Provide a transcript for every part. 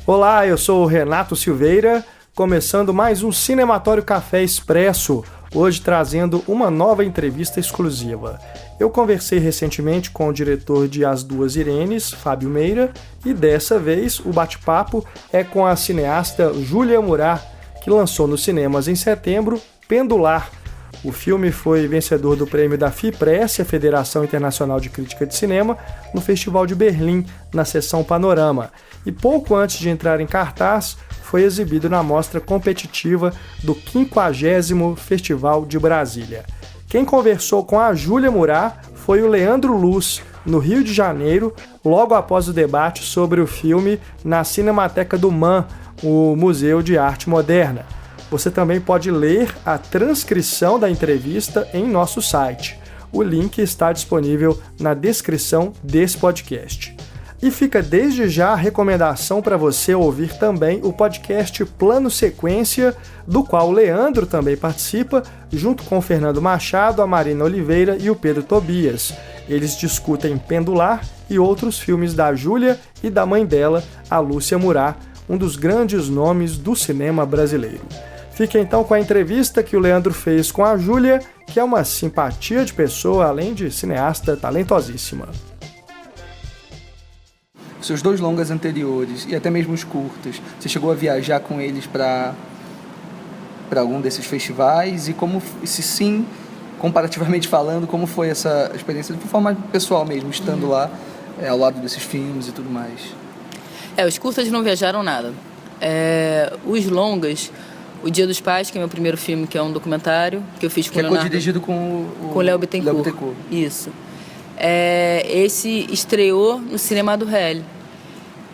Olá, eu sou o Renato Silveira, começando mais um Cinematório Café Expresso, hoje trazendo uma nova entrevista exclusiva. Eu conversei recentemente com o diretor de As Duas Irenes, Fábio Meira, e dessa vez o bate-papo é com a cineasta Júlia Murat, que lançou nos cinemas em setembro Pendular. O filme foi vencedor do prêmio da FIPRESS, a Federação Internacional de Crítica de Cinema, no Festival de Berlim, na seção Panorama. E pouco antes de entrar em cartaz, foi exibido na mostra competitiva do 50º Festival de Brasília. Quem conversou com a Júlia Murat foi o Leandro Luz, no Rio de Janeiro, logo após o debate sobre o filme na Cinemateca do MAM, o Museu de Arte Moderna. Você também pode ler a transcrição da entrevista em nosso site. O link está disponível na descrição desse podcast. E fica desde já a recomendação para você ouvir também o podcast Plano Sequência, do qual o Leandro também participa, junto com o Fernando Machado, a Marina Oliveira e o Pedro Tobias. Eles discutem Pendular e outros filmes da Júlia e da mãe dela, a Lúcia Murat, um dos grandes nomes do cinema brasileiro. Fique então com a entrevista que o Leandro fez com a Júlia, que é uma simpatia de pessoa, além de cineasta talentosíssima. Seus dois longas anteriores, e até mesmo os curtas, você chegou a viajar com eles para algum desses festivais? E como, se sim, comparativamente falando, como foi essa experiência de forma pessoal mesmo, estando lá ao lado desses filmes e tudo mais? Os curtas não viajaram nada. Os longas... O Dia dos Pais, que é meu primeiro filme, que é um documentário que eu fiz com o Leonardo. Que é co-dirigido com o Léo Bittencourt. Isso. Esse estreou no Cinema do Réel,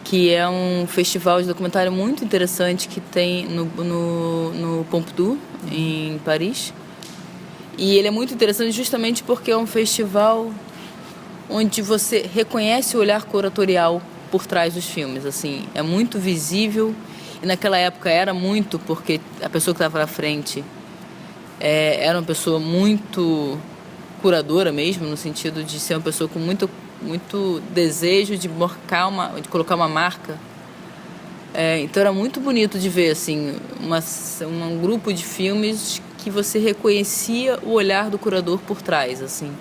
que é um festival de documentário muito interessante que tem no Pompidou, em Paris. E ele é muito interessante justamente porque é um festival onde você reconhece o olhar curatorial por trás dos filmes. Assim, é muito visível. E naquela época era muito, porque a pessoa que estava na frente era uma pessoa muito curadora mesmo, no sentido de ser uma pessoa com muito, muito desejo de de colocar uma marca. Então era muito bonito de ver assim, um grupo de filmes que você reconhecia o olhar do curador por trás, assim.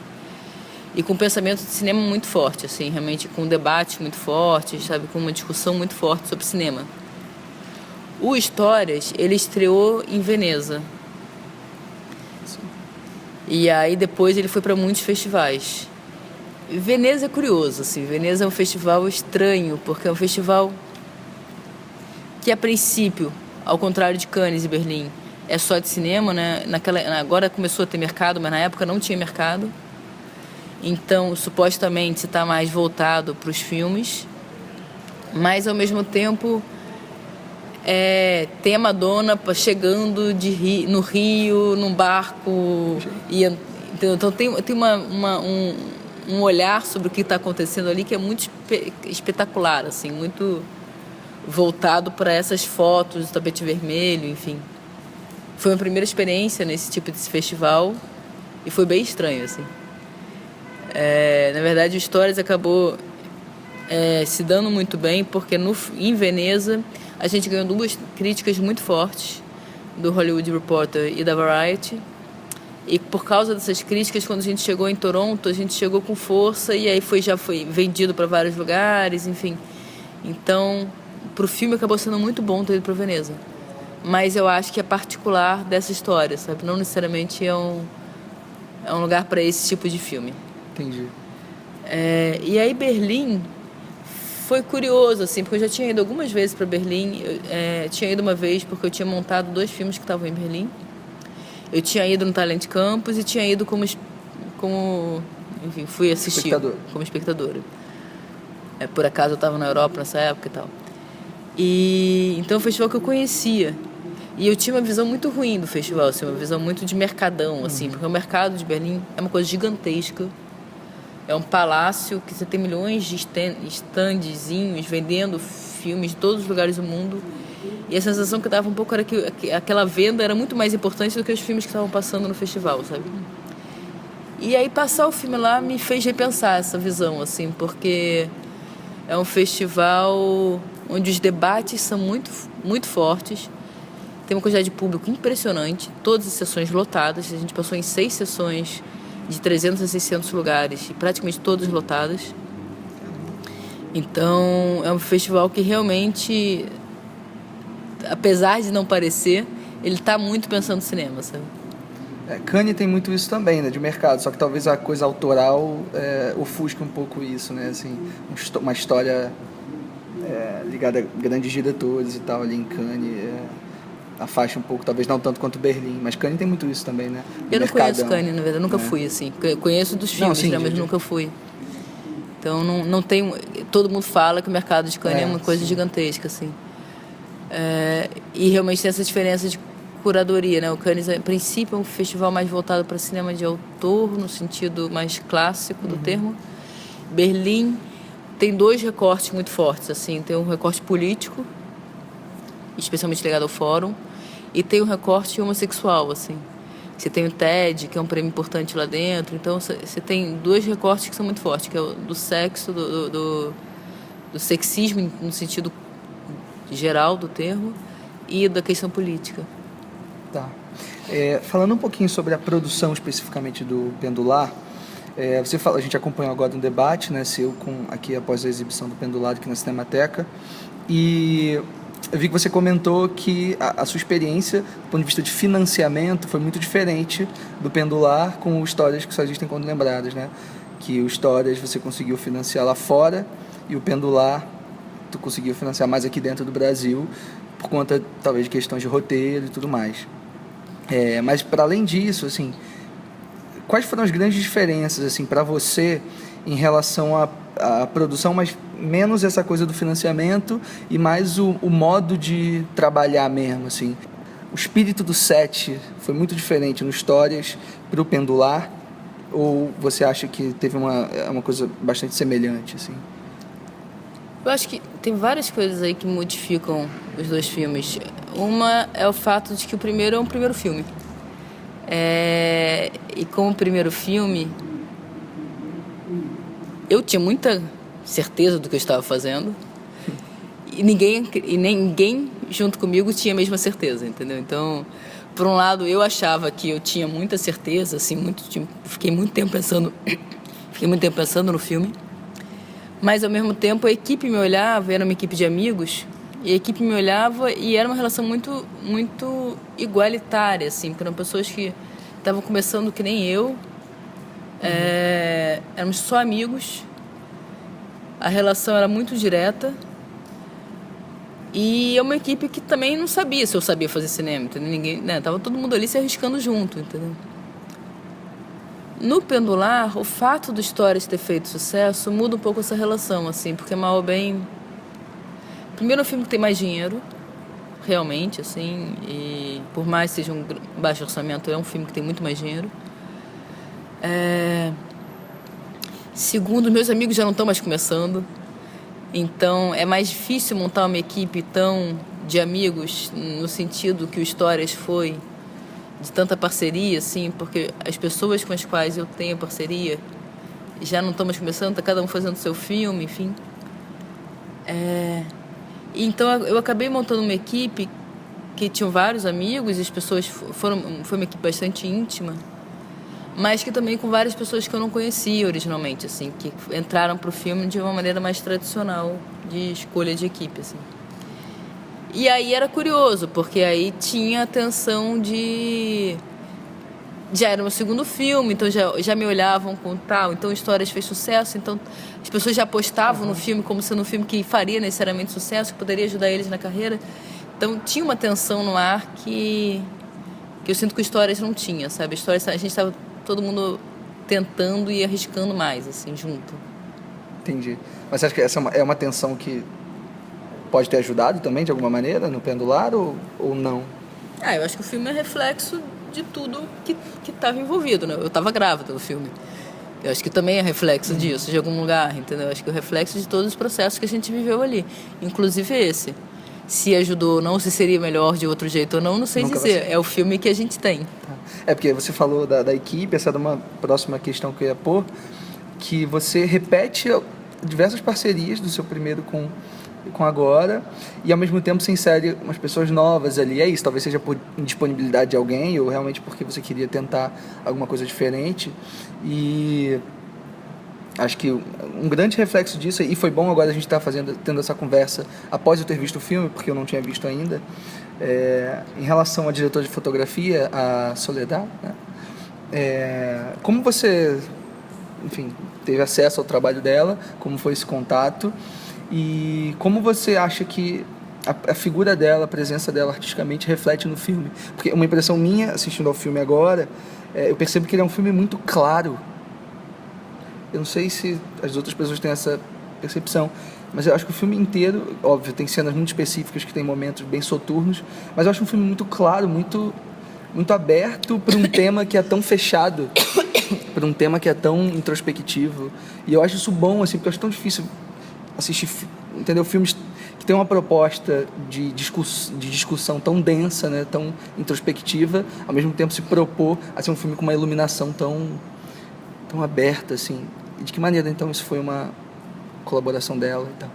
E com um pensamento de cinema muito forte, assim, realmente com um debate muito forte, sabe, com uma discussão muito forte sobre cinema. O Histórias, ele estreou em Veneza. Sim. E aí depois ele foi para muitos festivais. Veneza é curioso, assim. Veneza é um festival estranho, porque é um festival que, a princípio, ao contrário de Cannes e Berlim, é só de cinema, né? Agora começou a ter mercado, mas na época não tinha mercado. Então, supostamente, está mais voltado para os filmes. Mas, ao mesmo tempo... tem a Madonna chegando no Rio, num barco. Então tem um olhar sobre o que está acontecendo ali que é muito espetacular, assim, muito voltado para essas fotos do tapete vermelho, enfim. Foi a primeira experiência nesse tipo de festival e foi bem estranho, assim. Na verdade, o Histórias acabou se dando muito bem, porque em Veneza a gente ganhou 2 críticas muito fortes, do Hollywood Reporter e da Variety. E por causa dessas críticas, quando a gente chegou em Toronto, a gente chegou com força e aí já foi vendido para vários lugares, enfim. Então, para o filme acabou sendo muito bom ter ido para Veneza. Mas eu acho que é particular dessa história, sabe? Não necessariamente é um lugar para esse tipo de filme. Entendi. E aí Berlim... Foi curioso, assim, porque eu já tinha ido algumas vezes para Berlim. Tinha ido uma vez porque eu tinha montado 2 filmes que estavam em Berlim. Eu tinha ido no Talent Campus e tinha ido como enfim, fui assistir como espectadora. Por acaso eu estava na Europa nessa época e tal. Então é um festival que eu conhecia. E eu tinha uma visão muito ruim do festival, assim, uma visão muito de mercadão, assim, porque o mercado de Berlim é uma coisa gigantesca. É um palácio que você tem milhões de standzinhos vendendo filmes de todos os lugares do mundo. E a sensação que eu dava um pouco era que aquela venda era muito mais importante do que os filmes que estavam passando no festival, sabe? E aí passar o filme lá me fez repensar essa visão, assim, porque é um festival onde os debates são muito, muito fortes. Tem uma quantidade de público impressionante, todas as sessões lotadas. A gente passou em 6 sessões de 300 a 600 lugares, e praticamente todas lotadas. Então, é um festival que realmente, apesar de não parecer, ele está muito pensando no cinema, sabe? Cannes tem muito isso também, né, de mercado, só que talvez a coisa autoral ofusque um pouco isso, né, assim, uma história ligada a grandes diretores e tal ali em Cannes, afasta um pouco, talvez não tanto quanto Berlim, mas Cannes tem muito isso também, né? Eu não conheço Cannes, na verdade, nunca fui, assim, eu conheço dos filmes, não, sim, mas nunca fui. Então não tem, todo mundo fala que o mercado de Cannes é uma coisa gigantesca, assim. E realmente tem essa diferença de curadoria, né? O Cannes, a princípio, é um festival mais voltado para cinema de autor, no sentido mais clássico do termo. Berlim tem 2 recortes muito fortes, assim. Tem um recorte político, especialmente ligado ao fórum, e tem um recorte homossexual, assim. Você tem o TED, que é um prêmio importante lá dentro. Então, você tem 2 recortes que são muito fortes, que é o do sexo, do sexismo, no sentido geral do termo, e da questão política. Tá. Falando um pouquinho sobre a produção especificamente do Pendular, você fala, a gente acompanhou agora um debate, né, seu aqui após a exibição do Pendular aqui na Cinemateca, e eu vi que você comentou que a sua experiência, do ponto de vista de financiamento, foi muito diferente do Pendular com o Histórias que só existem quando lembradas, né? Que o Histórias você conseguiu financiar lá fora e o Pendular tu conseguiu financiar mais aqui dentro do Brasil por conta, talvez, de questões de roteiro e tudo mais. Mas, para além disso, assim, quais foram as grandes diferenças, assim, para você em relação à produção, mas menos essa coisa do financiamento e mais o modo de trabalhar mesmo, assim? O espírito do set foi muito diferente no Histórias para o Pendular, ou você acha que teve uma coisa bastante semelhante, assim? Eu acho que tem várias coisas aí que modificam os 2 filmes. Uma é o fato de que o primeiro é um primeiro filme. E como primeiro filme, eu tinha muita certeza do que eu estava fazendo e ninguém junto comigo tinha a mesma certeza, entendeu? Então, por um lado, eu achava que eu tinha muita certeza, assim, fiquei muito tempo pensando no filme. Mas, ao mesmo tempo, a equipe me olhava, era uma equipe de amigos, e a equipe me olhava e era uma relação muito, muito igualitária, assim, porque eram pessoas que estavam começando que nem eu, éramos só amigos, a relação era muito direta, e é uma equipe que também não sabia se eu sabia fazer cinema, entendeu? Ninguém, né? Tava todo mundo ali se arriscando junto, entendeu? No Pendular, o fato do Histórias ter feito sucesso muda um pouco essa relação, assim, porque mal ou bem... Primeiro, é um filme que tem mais dinheiro, realmente, assim, e por mais que seja um baixo orçamento, é um filme que tem muito mais dinheiro. Segundo, meus amigos já não estão mais começando, então é mais difícil montar uma equipe tão de amigos, no sentido que o Histórias foi... de tanta parceria, assim, porque as pessoas com as quais eu tenho parceria já não estão mais começando, está cada um fazendo seu filme, enfim. Então eu acabei montando uma equipe que tinham vários amigos, e as pessoas foi uma equipe bastante íntima, mas que também com várias pessoas que eu não conhecia originalmente, assim, que entraram para o filme de uma maneira mais tradicional de escolha de equipe, assim. E aí era curioso, porque aí tinha a tensão de... Já era o meu segundo filme, então já me olhavam com tal, então Histórias fez sucesso, então as pessoas já apostavam no filme como sendo um filme que faria necessariamente sucesso, que poderia ajudar eles na carreira. Então tinha uma tensão no ar que eu sinto que Histórias não tinha, sabe? Histórias, a gente estava todo mundo tentando e arriscando mais, assim, junto. Entendi. Mas você acha que essa é uma tensão que pode ter ajudado também, de alguma maneira, no Pendular, ou não? Eu acho que o filme é reflexo de tudo que estava envolvido, né? Eu estava grávida do filme. Eu acho que também é reflexo disso, de algum lugar, entendeu? Eu acho que é o reflexo de todos os processos que a gente viveu ali, inclusive esse. Se ajudou ou não, se seria melhor de outro jeito ou não, não sei dizer. É o filme que a gente tem. É porque você falou da equipe, essa é uma próxima questão que eu ia pôr, que você repete diversas parcerias do seu primeiro com agora, e ao mesmo tempo se insere umas pessoas novas ali. É isso, talvez seja por indisponibilidade de alguém, ou realmente porque você queria tentar alguma coisa diferente. E acho que um grande reflexo disso, e foi bom agora a gente estar tendo essa conversa após eu ter visto o filme, porque eu não tinha visto ainda, em relação à diretora de fotografia, a Soledad, né? Como você, enfim, teve acesso ao trabalho dela, como foi esse contato, e como você acha que a figura dela, a presença dela artisticamente reflete no filme? Porque uma impressão minha, assistindo ao filme agora, eu percebo que ele é um filme muito claro. Eu não sei se as outras pessoas têm essa percepção, mas eu acho que o filme inteiro, óbvio, tem cenas muito específicas que tem momentos bem soturnos, mas eu acho um filme muito claro, muito, muito aberto para um tema que é tão fechado, para um tema que é tão introspectivo. E eu acho isso bom, assim, porque eu acho tão difícil assistir, entendeu? Filmes que tem uma proposta de discussão tão densa, né, tão introspectiva, ao mesmo tempo se propor a ser um filme com uma iluminação tão aberta, assim. E de que maneira, então, isso foi uma colaboração dela e tal?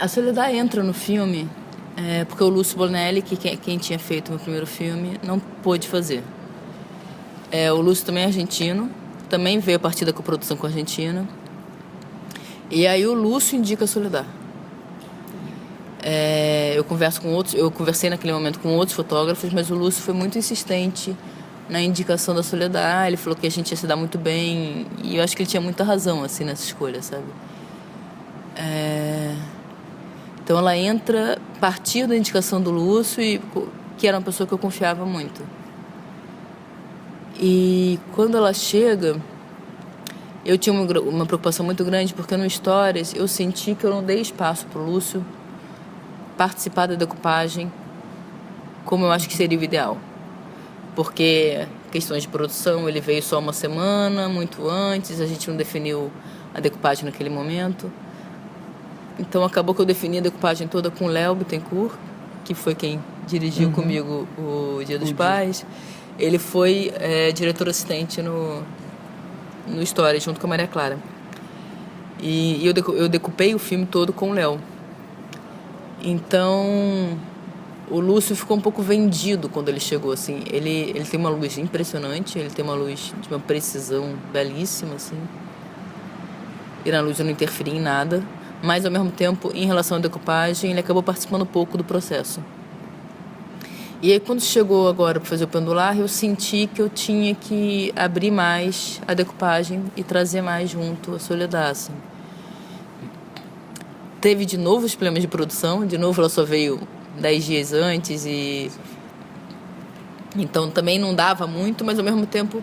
A Soledad entra no filme porque o Lúcio Bonelli, que quem tinha feito o meu primeiro filme, não pôde fazer. O Lúcio também é argentino, também veio a partir da coprodução com a Argentina. E aí o Lúcio indica a Soledad. Eu conversei naquele momento com outros fotógrafos, mas o Lúcio foi muito insistente na indicação da Soledad. Ele falou que a gente ia se dar muito bem, e eu acho que ele tinha muita razão, assim, nessa escolha, sabe? Então ela entra a partir da indicação do Lúcio, que era uma pessoa que eu confiava muito. E quando ela chega, eu tinha uma preocupação muito grande, porque no Stories eu senti que eu não dei espaço para o Lúcio participar da decupagem como eu acho que seria o ideal. Porque questões de produção, ele veio só uma semana, muito antes, a gente não definiu a decupagem naquele momento. Então acabou que eu defini a decupagem toda com o Léo Bittencourt, que foi quem dirigiu comigo o Dia dos Pais. Ele foi diretor assistente no Stories, junto com a Maria Clara. E eu decupei o filme todo com o Léo. Então o Lúcio ficou um pouco vendido quando ele chegou, assim. Ele tem uma luz impressionante, ele tem uma luz de uma precisão belíssima, assim. E na luz eu não interferi em nada, mas ao mesmo tempo, em relação à decupagem, ele acabou participando um pouco do processo. E aí quando chegou agora para fazer o pendular, eu senti que eu tinha que abrir mais a decupagem e trazer mais junto a Soledad, assim. Teve de novo os problemas de produção, de novo ela só veio 10 dias antes, e então também não dava muito, mas ao mesmo tempo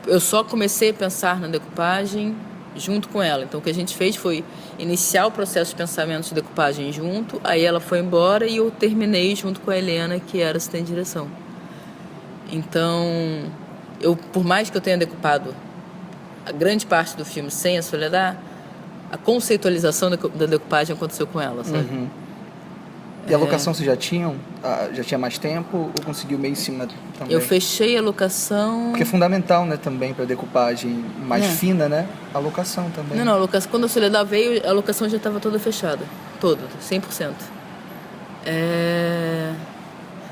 eu só comecei a pensar na decupagem junto com ela. Então o que a gente fez foi iniciar o processo de pensamento de decupagem junto, aí ela foi embora e eu terminei junto com a Helena, que era assistente de direção. Então por mais que eu tenha decupado a grande parte do filme sem a Soledad, a conceitualização da decupagem aconteceu com ela, sabe? E a locação vocês já tinham? Já tinha mais tempo? Ou conseguiu meio em cima também? Eu fechei a locação... Porque é fundamental, né, também para decupagem mais fina, né? A locação também. Não, a locação, quando a Soledad veio, a locação já estava toda fechada. Toda, 100%.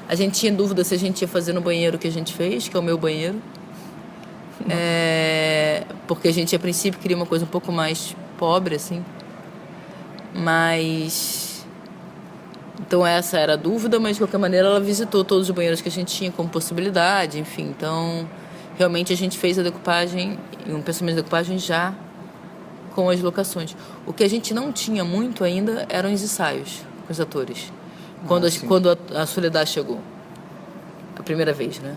A gente tinha dúvida se a gente ia fazer no banheiro que a gente fez, que é o meu banheiro. Porque a gente, a princípio, queria uma coisa um pouco mais pobre, assim. Mas... Então essa era a dúvida, mas de qualquer maneira ela visitou todos os banheiros que a gente tinha como possibilidade, enfim. Então, realmente a gente fez a decupagem, um pensamento de decupagem já com as locações. O que a gente não tinha muito ainda eram os ensaios com os atores. Quando a Soledad chegou, a primeira vez, né?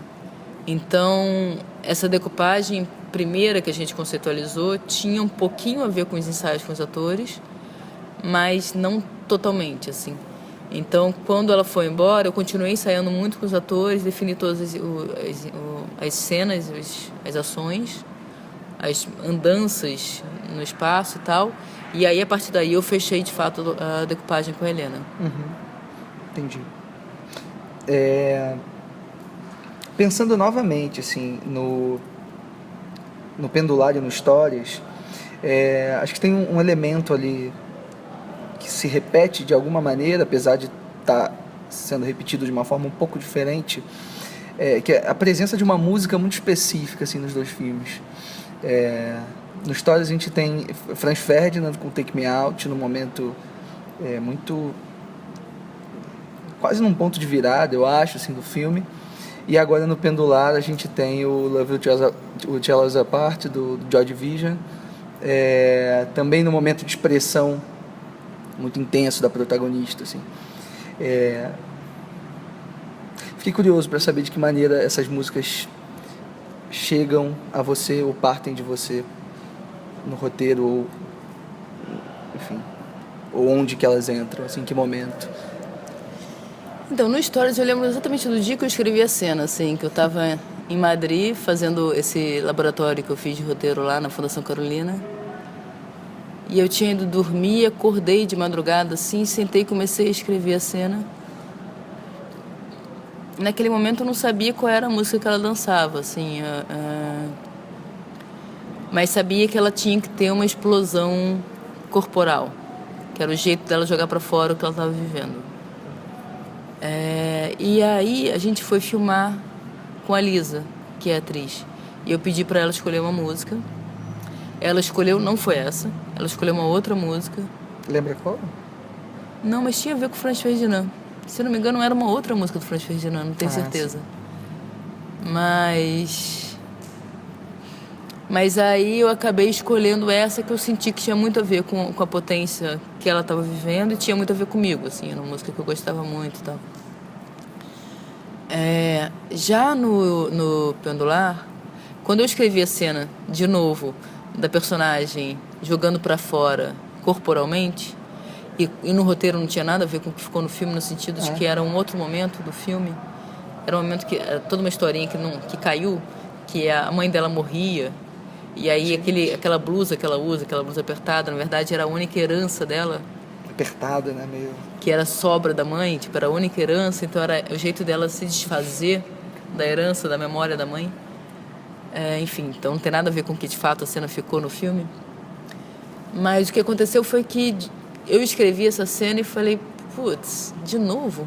Então, essa decupagem primeira que a gente conceitualizou tinha um pouquinho a ver com os ensaios com os atores, mas não totalmente, assim. Então, quando ela foi embora, eu continuei ensaiando muito com os atores, defini todas as cenas, as ações, as andanças no espaço e tal. E aí, a partir daí, eu fechei, de fato, a decupagem com a Helena. Entendi. Pensando novamente, assim, no Pendulário, no Histórias, acho que tem um elemento ali que se repete de alguma maneira, apesar de estar sendo repetido de uma forma um pouco diferente, que é a presença de uma música muito específica, assim, nos dois filmes. No Histórias a gente tem Franz Ferdinand com Take Me Out, num momento muito... quase num ponto de virada, eu acho, assim, do filme. E agora no Pendular a gente tem o Love Will Tear Us Apart, do Joy Division. Também no momento de expressão muito intenso da protagonista, assim. Fiquei curioso para saber de que maneira essas músicas chegam a você ou partem de você no roteiro, ou enfim, ou onde que elas entram, assim, em que momento. Então, no Stories eu lembro exatamente do dia que eu escrevi a cena, assim, que eu estava em Madrid fazendo esse laboratório que eu fiz de roteiro lá na Fundação Carolina. E eu tinha ido dormir, acordei de madrugada, assim, sentei e comecei a escrever a cena. Naquele momento eu não sabia qual era a música que ela dançava, assim, mas sabia que ela tinha que ter uma explosão corporal, que era o jeito dela jogar para fora o que ela estava vivendo. E aí a gente foi filmar com a Lisa, que é atriz, e eu pedi para ela escolher uma música. Ela escolheu, não foi essa, ela escolheu uma outra música. Lembra qual? Não, mas tinha a ver com o Franz Ferdinand. Se eu não me engano, era uma outra música do Franz Ferdinand, não tenho certeza. Sim. Mas aí eu acabei escolhendo essa, que eu senti que tinha muito a ver com a potência que ela estava vivendo, e tinha muito a ver comigo, assim, era uma música que eu gostava muito e tal. Já no Pendular, quando eu escrevi a cena, de novo, da personagem jogando para fora corporalmente, e no roteiro não tinha nada a ver com o que ficou no filme, no sentido de que era um outro momento do filme, era um momento que era toda uma historinha que caiu, que a mãe dela morria, e aí aquela blusa que ela usa, aquela blusa apertada, na verdade era a única herança dela. Apertada, né, meio... Que era sobra da mãe, tipo, era a única herança, então era o jeito dela se desfazer da herança, da memória da mãe. Enfim, então não tem nada a ver com o que de fato a cena ficou no filme. Mas o que aconteceu foi que eu escrevi essa cena e falei, putz, de novo?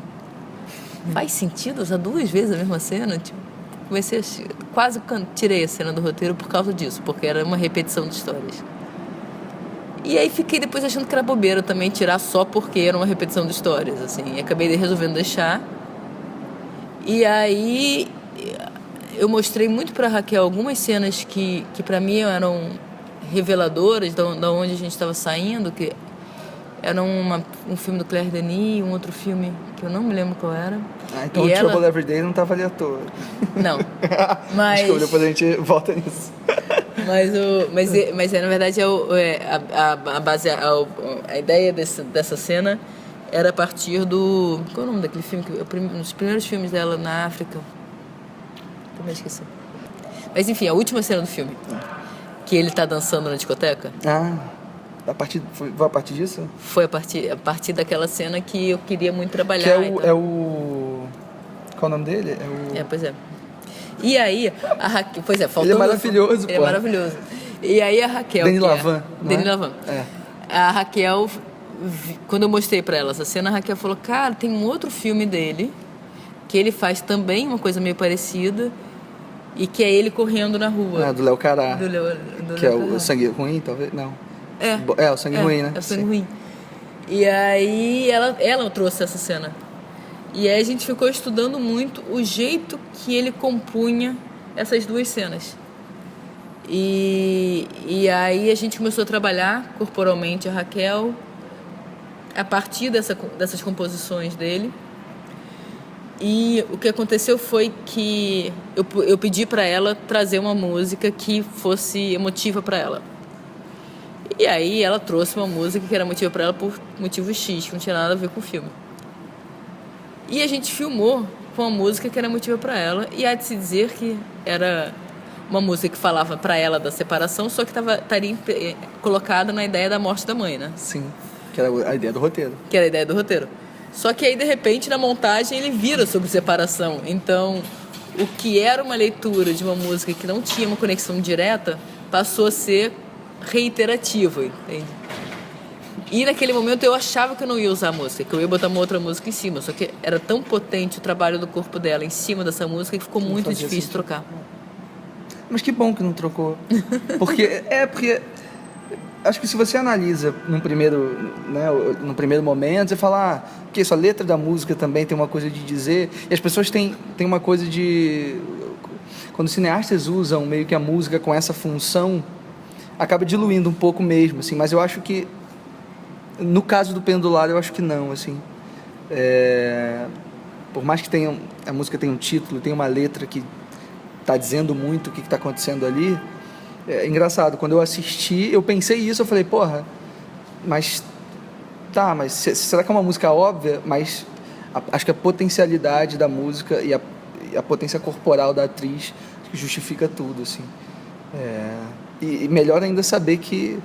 Faz sentido usar 2 vezes a mesma cena? Tipo, comecei a... Quase tirei a cena do roteiro por causa disso, porque era uma repetição de histórias. E aí fiquei depois achando que era bobeira também tirar só porque era uma repetição de histórias, assim. E acabei resolvendo deixar. E aí eu mostrei muito para Raquel algumas cenas que para mim eram reveladoras da onde a gente estava saindo, que era um filme do Claire Denis e um outro filme que eu não me lembro qual era. Então o Trouble Everyday não estava ali à toa. Não, mas... Desculpa, depois a gente volta nisso. Mas na verdade a ideia dessa cena era a partir do... Qual é o nome daquele filme? Os primeiros filmes dela na África. Também esqueci. Mas enfim, a última cena do filme. Que ele tá dançando na discoteca. Foi a partir disso? Foi a partir daquela cena que eu queria muito trabalhar. Que é o... Qual é o nome dele? Pois é. E aí, a Raquel... Pois é, faltou... Ele é maravilhoso, Ele é maravilhoso. E aí a Raquel... Denis Lavant. Denis Lavant. A Raquel, quando eu mostrei pra ela essa cena, a Raquel falou, cara, tem um outro filme dele, que ele faz também uma coisa meio parecida, e que é ele correndo na rua. Do Léo Cará. Do que Léo é o Sangue Ruim, talvez? Não. O Sangue Ruim, né? É o Sangue Ruim. E aí ela trouxe essa cena. E aí a gente ficou estudando muito o jeito que ele compunha essas 2 cenas. E aí a gente começou a trabalhar corporalmente a Raquel a partir dessas composições dele. E o que aconteceu foi que eu pedi para ela trazer uma música que fosse emotiva para ela. E aí ela trouxe uma música que era emotiva para ela por motivo X, que não tinha nada a ver com o filme. E a gente filmou com uma música que era emotiva para ela, e há de se dizer que era uma música que falava para ela da separação, só que estaria colocada na ideia da morte da mãe, né? Sim, que era a ideia do roteiro. Que era a ideia do roteiro. Só que aí, de repente, na montagem, ele vira sobre separação. Então, o que era uma leitura de uma música que não tinha uma conexão direta, passou a ser reiterativa, entende? E naquele momento eu achava que eu não ia usar a música, que eu ia botar uma outra música em cima. Só que era tão potente o trabalho do corpo dela em cima dessa música que ficou muito difícil trocar. Mas que bom que não trocou. Porque acho que se você analisa num primeiro momento, você fala, que isso, a letra da música também tem uma coisa de dizer, e as pessoas têm uma coisa de... Quando os cineastas usam meio que a música com essa função, acaba diluindo um pouco mesmo, assim, mas eu acho que, no caso do Pendular, eu acho que não, assim. Por mais que a música tenha um título, tenha uma letra que está dizendo muito o que está acontecendo ali, é engraçado, quando eu assisti, eu pensei isso, eu falei, mas será que é uma música óbvia? Mas acho que a potencialidade da música e a potência corporal da atriz justifica tudo, assim. E melhor ainda saber que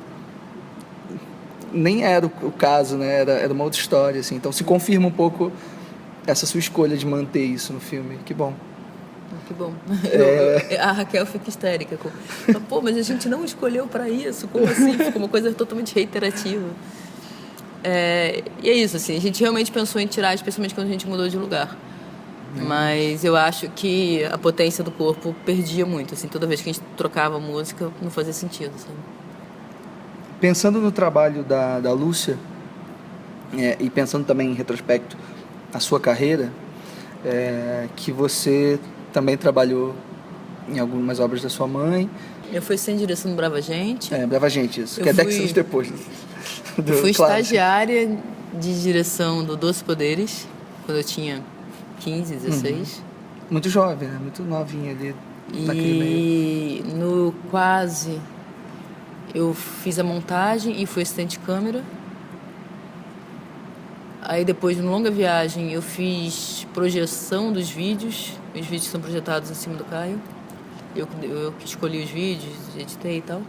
nem era o caso, né? Era uma outra história, assim. Então se confirma um pouco essa sua escolha de manter isso no filme. Que bom. Que bom. A Raquel fica histérica. Mas a gente não escolheu para isso. Como assim? Ficou uma coisa totalmente reiterativa. E é isso, assim. A gente realmente pensou em tirar, especialmente quando a gente mudou de lugar. Mas eu acho que a potência do corpo perdia muito. Assim, toda vez que a gente trocava música, não fazia sentido. Sabe? Pensando no trabalho da Lúcia, e pensando também em retrospecto a sua carreira, que você também trabalhou em algumas obras da sua mãe. Eu fui sem direção no Brava Gente. Brava Gente, isso. Que é 10 anos depois. Eu fui estagiária de direção do Doce Poderes, quando eu tinha 15, 16. Muito jovem, né? Muito novinha ali naquele meio. E no Quase, eu fiz a montagem e fui assistente de câmera. Aí depois, no Longa Viagem, eu fiz projeção dos vídeos. Os vídeos são projetados em cima do Caio. Eu que escolhi os vídeos, editei e tal.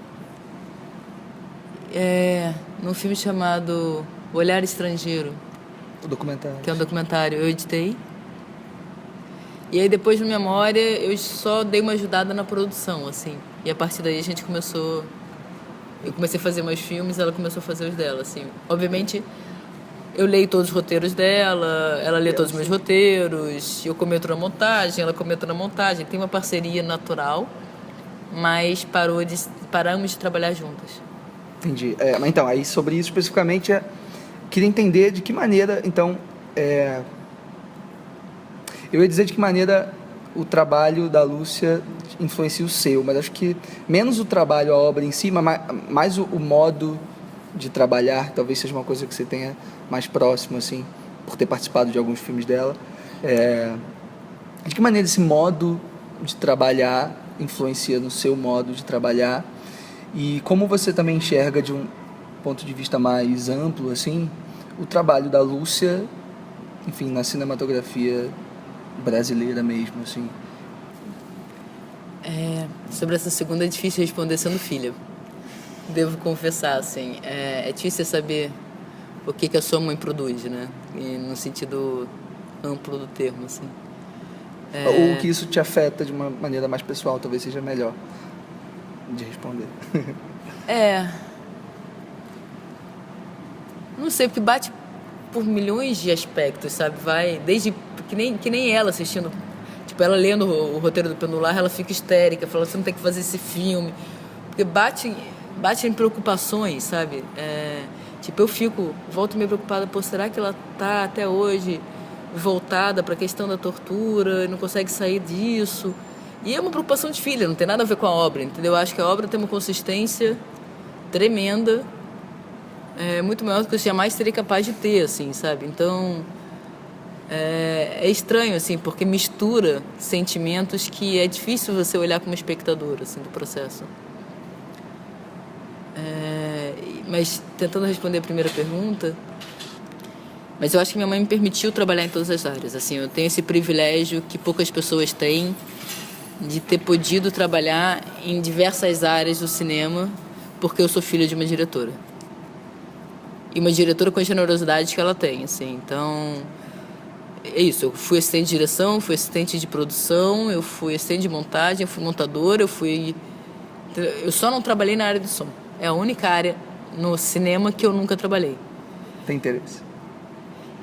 Num filme chamado Olhar Estrangeiro. O documentário. Que é um documentário, eu editei. E aí depois, no Memória, eu só dei uma ajudada na produção, assim. E a partir daí a gente começou... Eu comecei a fazer mais filmes, ela começou a fazer os dela, assim. Obviamente... Eu leio todos os roteiros dela, ela lê todos os meus roteiros, eu cometo na montagem, ela comenta na montagem. Tem uma parceria natural, mas paramos de trabalhar juntas. Entendi. Mas então, aí sobre isso especificamente, queria entender de que maneira, então, eu ia dizer de que maneira o trabalho da Lúcia influencia o seu, mas acho que menos o trabalho, a obra em si, mas mais o modo de trabalhar, talvez seja uma coisa que você tenha mais próximo, assim, por ter participado de alguns filmes dela. De que maneira esse modo de trabalhar influencia no seu modo de trabalhar, e como você também enxerga de um ponto de vista mais amplo, assim, o trabalho da Lúcia, enfim, na cinematografia brasileira mesmo, assim. Sobre essa segunda é difícil responder sendo filha. Devo confessar, assim, é difícil saber o que a sua mãe produz, né? E no sentido amplo do termo, assim. Ou que isso te afeta de uma maneira mais pessoal, talvez seja melhor de responder. Não sei, porque bate por milhões de aspectos, sabe? Vai desde que nem ela assistindo, tipo, ela lendo o roteiro do Pendular, ela fica histérica, fala, você não tem que fazer esse filme, porque bate em preocupações, sabe? Tipo, eu volto meio preocupada, será que ela tá até hoje voltada para a questão da tortura e não consegue sair disso? E é uma preocupação de filha, não tem nada a ver com a obra, entendeu? Eu acho que a obra tem uma consistência tremenda, muito maior do que eu jamais seria capaz de ter, assim, sabe? Então, é estranho, assim, porque mistura sentimentos que é difícil você olhar como espectador, assim, do processo. Mas tentando responder a primeira pergunta, mas eu acho que minha mãe me permitiu trabalhar em todas as áreas, assim, eu tenho esse privilégio que poucas pessoas têm de ter podido trabalhar em diversas áreas do cinema, porque eu sou filha de uma diretora. E uma diretora com a generosidade que ela tem, assim. Então, é isso. Eu fui assistente de direção, fui assistente de produção, eu fui assistente de montagem, eu fui montadora, eu só não trabalhei na área do som. É a única área no cinema que eu nunca trabalhei. Tem interesse?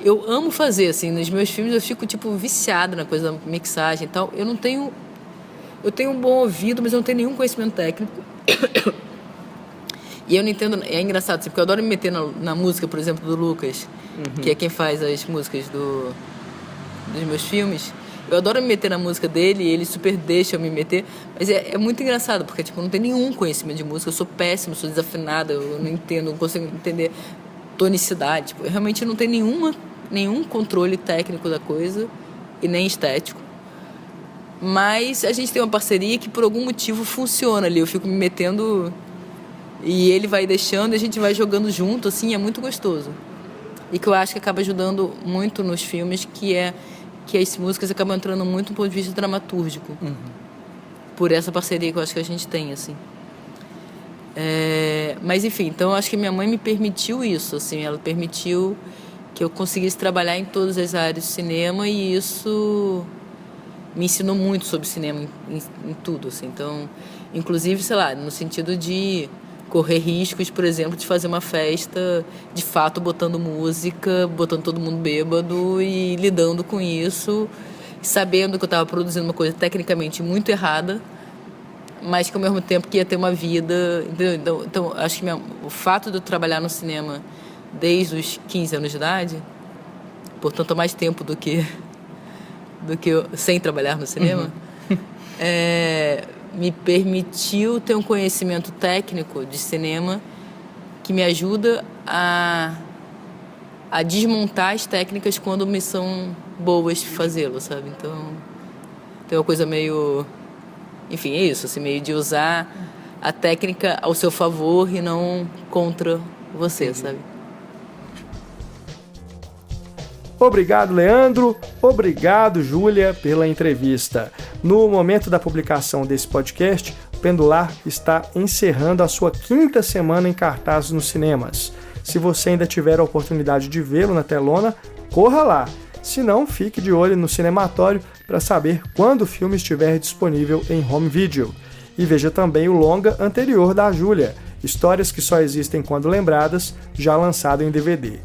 Eu amo fazer, assim, nos meus filmes eu fico, viciada na coisa da mixagem e tal. Eu tenho um bom ouvido, mas eu não tenho nenhum conhecimento técnico. E eu não entendo, é engraçado, assim, porque eu adoro me meter na música, por exemplo, do Lucas, que é quem faz as músicas dos meus filmes. Eu adoro me meter na música dele e ele super deixa eu me meter, mas é muito engraçado, porque eu não tenho nenhum conhecimento de música, eu sou péssimo, sou desafinada, eu não entendo, não consigo entender tonicidade, eu realmente não tenho nenhum controle técnico da coisa e nem estético. Mas a gente tem uma parceria que por algum motivo funciona ali, eu fico me metendo e ele vai deixando e a gente vai jogando junto, assim, é muito gostoso. E que eu acho que acaba ajudando muito nos filmes, que as músicas acabam entrando muito do ponto de vista dramatúrgico. Por essa parceria que eu acho que a gente tem, assim. Mas, enfim, então eu acho que minha mãe me permitiu isso, assim, ela permitiu que eu conseguisse trabalhar em todas as áreas do cinema e isso me ensinou muito sobre cinema em tudo, assim. Então, inclusive, sei lá, no sentido de correr riscos, por exemplo, de fazer uma festa, de fato, botando música, botando todo mundo bêbado e lidando com isso, sabendo que eu estava produzindo uma coisa tecnicamente muito errada, mas que ao mesmo tempo que ia ter uma vida, entendeu? Então acho que o fato de eu trabalhar no cinema desde os 15 anos de idade, portanto há mais tempo do que eu sem trabalhar no cinema, me permitiu ter um conhecimento técnico de cinema que me ajuda a desmontar as técnicas quando me são boas fazê-lo, sabe? Então tem uma coisa meio... Enfim, é isso, assim, meio de usar a técnica ao seu favor e não contra você, sabe? Obrigado, Leandro. Obrigado, Júlia, pela entrevista. No momento da publicação desse podcast, o Pendular está encerrando a sua 5ª semana em cartaz nos cinemas. Se você ainda tiver a oportunidade de vê-lo na telona, corra lá. Se não, fique de olho no Cinematório para saber quando o filme estiver disponível em home video. E veja também o longa anterior da Júlia, Histórias que Só Existem Quando Lembradas, já lançado em DVD.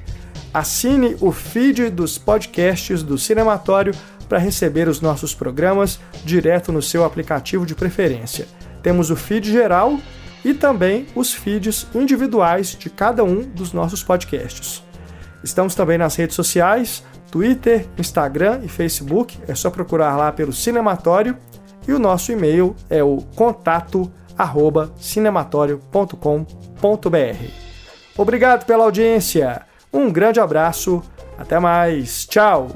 Assine o feed dos podcasts do Cinematório para receber os nossos programas direto no seu aplicativo de preferência. Temos o feed geral e também os feeds individuais de cada um dos nossos podcasts. Estamos também nas redes sociais, Twitter, Instagram e Facebook, é só procurar lá pelo Cinematório, e o nosso e-mail é o contato@cinematório.com.br. Obrigado pela audiência, um grande abraço, até mais, tchau!